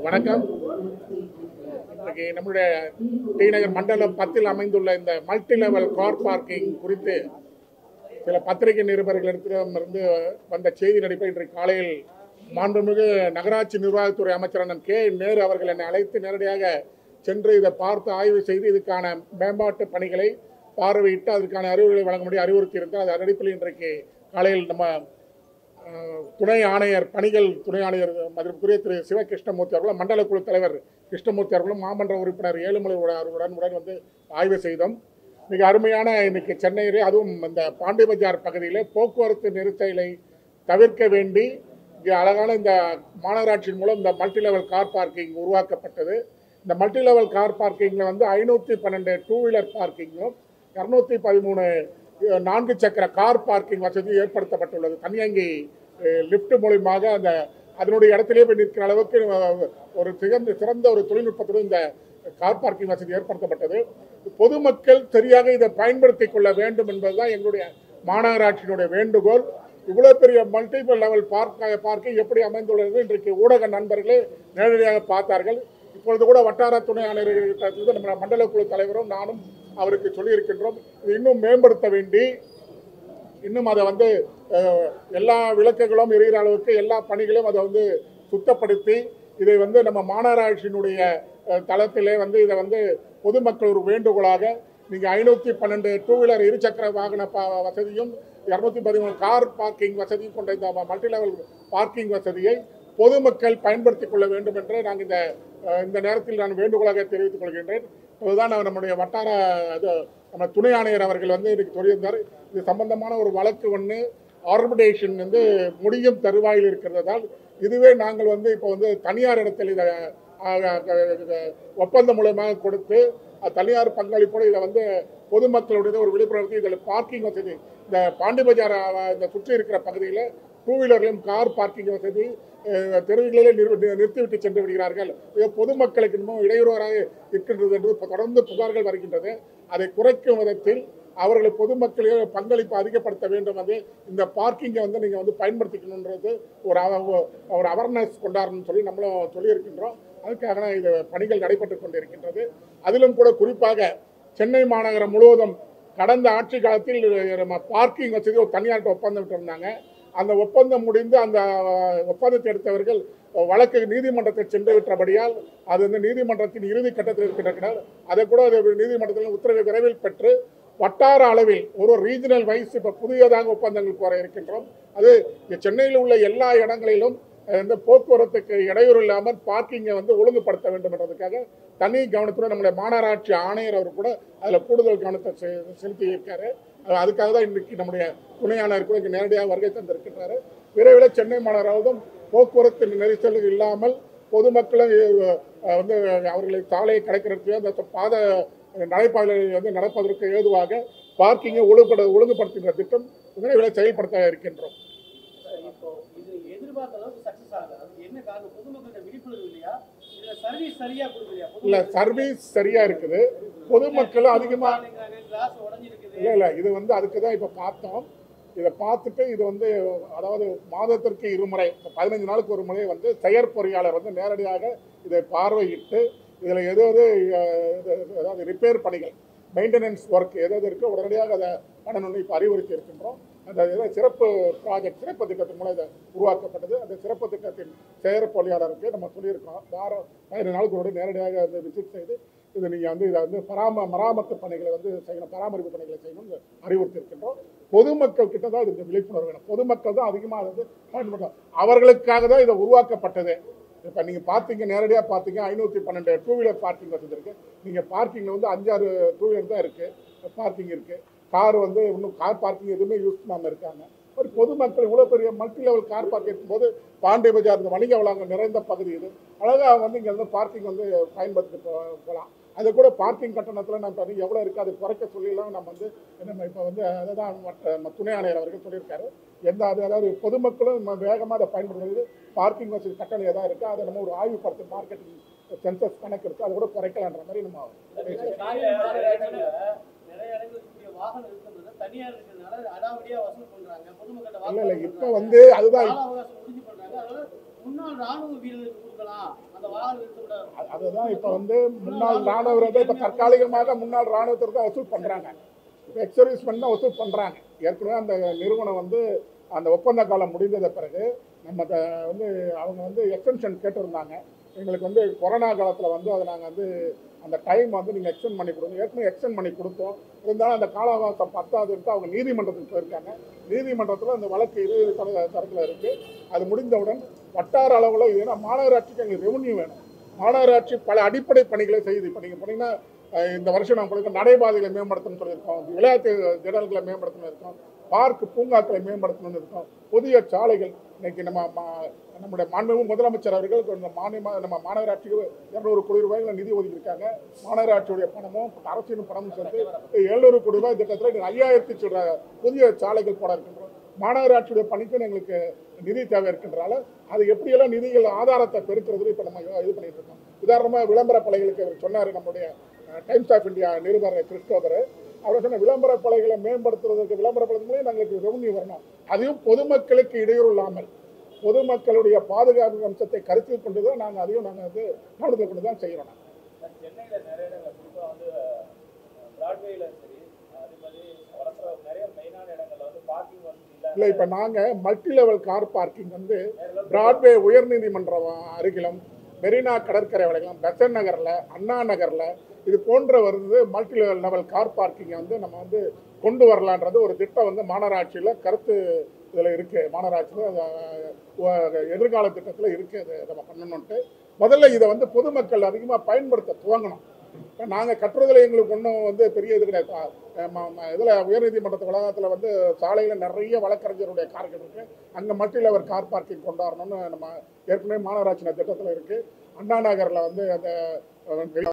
வணக்கம். இன்றைக்கு நம்முடைய டி நகர் மண்டலம் 10 அமைந்துள்ள இந்த மல்டி லெவல் கார் பார்க்கிங் குறித்து சில பத்திரிகை நிருபர்களிடத்திலிருந்து வந்த செய்தி அடிப்படையில் இன்றைக்கு காலையில் மாண்புமிகு நகராட்சி நிர்வாகத்துறை அமைச்சர் அண்ணன் கே நேரு அவர்கள் என்னை அழைத்து நேரடியாக சென்று இதை பார்த்து ஆய்வு செய்து இதுக்கான மேம்பாட்டு பணிகளை பார்வையிட்டு அதற்கான அறிவுரைகளை வழங்கும்படி அறிவுறுத்தியிருந்தார். அது அடிப்படையில் இன்றைக்கு காலையில் நம்ம துணை ஆணையர் பணிகள் துணை ஆணையர் மதிப்புக்குரிய திரு சிவகிருஷ்ணமூர்த்தி அவர்களும் மண்டல குழு தலைவர் கிருஷ்ணமூர்த்தி அவர்களும் மாமன்ற உறுப்பினர் ஏழுமலை உடன் வந்து ஆய்வு செய்தோம். மிக அருமையான இன்னைக்கு சென்னையிலே அதுவும் இந்த பாண்டி பஜார் பகுதியில் போக்குவரத்து நெரிசலை தவிர்க்க வேண்டி அழகான இந்த மாநகராட்சியின் மூலம் இந்த மல்டி லெவல் கார் பார்க்கிங் உருவாக்கப்பட்டது. இந்த மல்டி லெவல் கார் பார்க்கிங்கில் வந்து 512 டூ வீலர் பார்க்கிங்கும் 213 4 சக்கர கார் பார்க்கிங் வசதி ஏற்படுத்தப்பட்டுள்ளது. தனியங்கி லிப்ட் மூலமாக அந்த அதனுடைய இடத்திலே போய் நிற்கிற அளவுக்கு ஒரு சிறந்த ஒரு தொழில்நுட்பத்துடன் இந்த கார் பார்க்கிங் வசதி ஏற்படுத்தப்பட்டது. பொதுமக்கள் சரியாக இதை பயன்படுத்திக் கொள்ள வேண்டும் என்பதுதான் எங்களுடைய மாநகராட்சியினுடைய வேண்டுகோள். இவ்வளவு பெரிய மல்டிபிள் லெவல் பார்க்கிங் எப்படி அமைந்துள்ளது இன்றைக்கு ஊடக நண்பர்களே நேரடியாக பார்த்தார்கள். இப்பொழுது கூட வட்டார துணை ஆணையர்கள் நம்ம மண்டல குழு தலைவரும் நானும் அவருக்கு சொல்லியிருக்கின்றோம். இது இன்னும் மேம்படுத்த வேண்டி இன்னும் அதை வந்து எல்லா விளக்குகளும் எரிகிற அளவுக்கு எல்லா பணிகளையும் அதை வந்து சுத்தப்படுத்தி இதை வந்து நம்ம மாநகராட்சியினுடைய தளத்திலே வந்து இதை வந்து பொதுமக்கள் ஒரு வேண்டுகோளாக நீங்கள் 512 டூ வீலர் இருசக்கர வாகன வசதியும் 213 கார் பார்க்கிங் வசதியும் கொண்ட இந்த மல்டி லெவல் பார்க்கிங் வசதியை பொதுமக்கள் பயன்படுத்திக் கொள்ள வேண்டும் என்று நாங்கள் இந்த நேரத்தில் நான் வேண்டுகோளாக தெரிவித்துக் கொள்கின்றேன். இதுதான் நம்முடைய வட்டார நம்ம துணை ஆணையர் அவர்கள் வந்து இன்னைக்கு சொல்லியிருந்தார். இது சம்பந்தமான ஒரு வழக்கு ஒன்று ஆர்பிட்ரேஷன் வந்து முடியும் தருவாயில் இருக்கிறதால் இதுவே நாங்கள் வந்து இப்போ வந்து தனியார் இடத்தில் இதை ஒப்பந்தம் மூலமாக கொடுத்து தனியார் பங்களிப்போடு இதை வந்து பொதுமக்களுடைய ஒரு விழிப்புணர்வு இதில் பார்க்கிங் வசதி இந்த பாண்டி பஜார் இந்த சுற்றி இருக்கிற பகுதியில் டூ வீலர்லையும் கார் பார்க்கிங் வசதி தெருவுகளிலே நிறுத்திவிட்டு சென்று விடுகிறார்கள். பொதுமக்களுக்கு இன்னும் இடையூறாக இருக்கின்றது என்று தொடர்ந்து புகார்கள் வருகின்றது. அதை குறைக்கும் விதத்தில் அவர்களை பொதுமக்களே பங்களிப்பு அதிகப்படுத்த வேண்டும். அது இந்த பார்க்கிங்கை வந்து நீங்கள் வந்து பயன்படுத்திக்கணுன்றது ஒரு அவேர்னஸ் கொண்டாடணும்னு சொல்லி நம்மளும் சொல்லியிருக்கின்றோம். அதுக்காக இது பணிகள் நடைபெற்று கொண்டிருக்கின்றது. அதிலும் கூட குறிப்பாக சென்னை மாநகரம் முழுவதும் கடந்த ஆட்சி காலத்தில் பார்க்கிங் வசதி ஒரு தனியார்கிட்ட ஒப்பந்தம் விட்டிருந்தாங்க. அந்த ஒப்பந்தம் முடிந்து அந்த ஒப்பந்தத்தை எடுத்தவர்கள் வழக்கு நீதிமன்றத்தை சென்று விட்டபடியால் அது வந்து நீதிமன்றத்தின் இறுதி கட்டத்தில் இருக்கின்றனர். அதை கூட நீதிமன்றத்தில் உத்தரவை விரைவில் பெற்று வட்டார அளவில் ஒரு ரீஜனல் வைஸ் இப்போ புதியதாக ஒப்பந்தங்கள் கோர இருக்கின்றோம். அது சென்னையில் உள்ள எல்லா இடங்களிலும் இந்த போக்குவரத்துக்கு இடையூறு இல்லாமல் பார்க்கிங்கை வந்து ஒழுங்குபடுத்த வேண்டும் என்றதுக்காக தனி கவனத்துடன் நம்முடைய மாநகராட்சி ஆணையர் அவர் கூட அதில் கூடுதல் கவனத்தை செலுத்தி இருக்காரு. அதுக்காக தான் இன்றைக்கு நம்முடைய துணை ஆணையர் கூட இங்கே நேரடியாக வருகை தந்திருக்கின்றாரு. விரைவில் சென்னை மாநகராவதும் போக்குவரத்து நெரிசல் இல்லாமல் பொதுமக்களும் வந்து அவர்களை சாலையை கிடைக்கிறதுக்கு அந்த பாத நடைபாதைகளை வந்து நடப்பதற்கு ஏதுவாக பார்க்கிங்கை ஒழுங்குபடுத்துகிற திட்டம் விரைவில் செயல்படுத்த இருக்கின்றோம். இல்ல சர்வீஸ் சரியா இருக்குது. பொதுமக்களும் அதிகமா இல்ல இது வந்து அதுக்கு தான் இப்ப பார்த்தோம். இதை பார்த்துட்டு இது வந்து அதாவது மாதத்திற்கு 2 முறை 15 நாளுக்கு ஒரு முறை வந்து செயற்பொறியாளர் வந்து நேரடியாக இதை பார்வையிட்டு இதில் அதாவது ரிப்பேர் பணிகள் மெயின்டெனன்ஸ் ஒர்க் எதாவது இருக்கோ உடனடியாக அதை பண்ணணும்னு இப்போ அறிவுறுத்தி இருக்கின்றோம். அந்த சிறப்பு ப்ராஜெக்ட் சிறப்பு திட்டத்தின் மூலம் இதை உருவாக்கப்பட்டது. அந்த சிறப்பு திட்டத்தின் செயற்பொறியாளருக்கு நம்ம சொல்லியிருக்கோம். வாரம் 15 நாளுக்கு ஒரு நேரடியாக வந்து விசிட் செய்து இது நீங்கள் வந்து இதை வந்து மராமத்து பணிகளை வந்து செய்யணும், பராமரிப்பு பணிகளை செய்யணும்னு அறிவுறுத்தி இருக்கின்றோம். பொதுமக்கள் கிட்ட தான் இதுக்கு விழிப்புணர்வு வேணும். பொதுமக்கள் தான் அதிகமாக அதை வந்து பயன்படுத்தும். அவர்களுக்காக தான் இதை உருவாக்கப்பட்டது. இப்போ நீங்கள் பார்த்தீங்க நேரடியாக பார்த்தீங்க 512 டூ வீலர் பார்க்கிங் வசதி இருக்குது. நீங்கள் பார்க்கிங்கில் வந்து 5-6 டூ வீலர் தான் இருக்குது பார்க்கிங் இருக்குது. கார் வந்து இன்னும் கார் பார்க்கிங் எதுவுமே யூஸ் பண்ணாமல் இருக்காங்க. ஒரு பொதுமக்கள் இவ்வளோ பெரிய மல்டி லெவல் கார் பார்க் இருக்கும்போது பாண்டி பஜார் இந்த வணிக வளங்கள் நிறைந்த பகுதி இது அழகாக வந்து இங்கே வந்து பார்க்கிங் வந்து பயன்படுத்தி போகலாம். அது கூட பார்க்கிங் கட்டணத்தில் நம்ம எவ்வளோ இருக்குது அது குறைக்க சொல்லிடலாம். நம்ம வந்து நம்ம இப்போ வந்து அதை தான் துணை ஆணையர் அவர்கள் சொல்லியிருக்காரு. அதாவது பொதுமக்களும் வேகமாக அதை பயன்படுத்துறது பார்க்கிங் வசதி கட்டணம் எதாவது இருக்குது அதை நம்ம ஒரு ஆய்வுப்படுத்தி மார்க்கெட்டிங் சென்சஸ் கணக்கு எடுத்து அதை கூட குறைக்கலான்ற மாதிரி நம்ம இல்ல இப்ப வந்து அதுதான் முன்னாள் ராணுவ வீரர்களுக்கு கொடுக்கலாம் அந்த வாகனத்தோட. அதுதான் இப்போ வந்து முன்னாள் ராணுவ வீரர்கள் இப்போ தற்காலிகமாக முன்னாள் ராணுவத்திற்கு தான் வசூல் பண்ணுறாங்க. இப்போ எக்ஸர்வீஸ்மெண்ட் தான் வசூல் பண்ணுறாங்க. ஏற்கனவே அந்த நிறுவனம் வந்து அந்த ஒப்பந்த காலம் முடிந்தத பிறகு நம்ம வந்து அவங்க வந்து எக்ஸ்டென்ஷன் கேட்டிருந்தாங்க. எங்களுக்கு வந்து கொரோனா காலத்தில் வந்து அதை நாங்கள் வந்து அந்த டைம் வந்து நீங்கள் எக்ஸ்டெண்ட் பண்ணி கொடுங்க. ஏற்கனவே எக்ஸ்டெண்ட் பண்ணி கொடுத்தோம். இருந்தாலும் அந்த கால அவகாசம் பத்தாததுக்கு அவங்க நீதிமன்றத்துக்கு போயிருக்காங்க. நீதிமன்றத்தில் அந்த வழக்கு 20 தரத்தில் இருக்குது. அது முடிந்தவுடன் வட்டார அளவில் இது ஏன்னா மாநகராட்சிக்கு எங்களுக்கு ரெவன்யூ வேணும். மாநகராட்சி பல அடிப்படை பணிகளை செய்யுது. இப்போ நீங்கள் போனீங்கன்னா இந்த வருஷம் நாங்கள் நடைபாதைகளை மேம்படுத்தணும்னு சொல்லியிருக்கோம், விளையாட்டு திடல்களை மேம்படுத்தணும் இருக்கோம், பார்க் பூங்காக்களை மேம்படுத்தணும்னு இருக்கோம், புதிய சாலைகள். இன்னைக்கு நம்முடைய மாண்புமிகு முதலமைச்சர் அவர்கள் நம்ம மாநகராட்சிக்கு 200 கோடி ரூபாய்களை நிதி ஒதுக்கியிருக்காங்க. மாநகராட்சியுடைய பணமும் அரசின் பணமும் சேர்த்து 700 கோடி ரூபாய் திட்டத்தில் 5000 புதிய சாலைகள் போட இருக்கின்றோம். மாநகராட்சியுடைய பணிக்கு எங்களுக்கு நிதி தேவை இருக்கின்றால அது எப்படியெல்லாம் நிதிகள் ஆதாரத்தை பெருக்கிறது இப்போ நம்ம இது பண்ணிட்டு இருக்கோம். உதாரணமாக விளம்பர பலைகளுக்கு அவர் சொன்னார். நம்முடைய டைம்ஸ் ஆஃப் இந்தியா நிருபர் கிறிஸ்டோபர் அவர் சொன்ன விளம்பர பலைகளை மேம்படுத்துவதற்கு விளம்பர பலத்தின் மூலம் எங்களுக்கு ரெவன்யூ வரணும். அதையும் பொதுமக்களுக்கு இடையூறு இல்லாமல் பொதுமக்களுடைய பாதுகாப்பு அம்சத்தை கருத்தில் கொண்டு தான் நாங்கள் அதையும் நாங்கள் வந்து கவனத்தில் கொண்டு தான் செய்கிறோம். சென்னையில் நிறைய இடங்கள் குறிப்பாக வந்து பிராட்வேல சரி அதே மாதிரி நிறைய மெயினான இடங்கள்ல வந்து பார்க்கிங் வசதி இல்லை. இப்போ நாங்கள் மல்டி லெவல் கார் பார்க்கிங் வந்து பிராட்வே உயர்நீதிமன்றம் அருகிலும், மெரினா கடற்கரை வளையம், பெசன் நகரில், அண்ணா நகரில் இது போன்ற வந்து மல்டி லெவல் கார் பார்க்கிங்கை வந்து நம்ம வந்து கொண்டு வரலான்றது ஒரு திட்டம் வந்து மாநகராட்சியில் கருத்து இதில் இருக்குது. மாநகராட்சியில் எதிர்கால திட்டத்தில் இருக்குது. அதை நம்ம பண்ணணுன்ட்டு முதல்ல இதை வந்து பொதுமக்கள் அதிகமாக பயன்படுத்த துவங்கணும். இப்போ நாங்கள் கட்டுறதுல எங்களுக்கு ஒன்றும் வந்து பெரிய இது கிடையாது. இதில் உயர்நீதிமன்றத்து வளாகத்தில் வந்து சாலையில் நிறைய வழக்கறிஞருடைய கார்கள் இருக்குது. அங்கே மல்டி லெவல் கார் பார்க்கிங் கொண்டாடணும்னு நம்ம ஏற்கனவே மாநகராட்சி திட்டத்தில் இருக்குது. அண்ணா நகரில் வந்து அந்த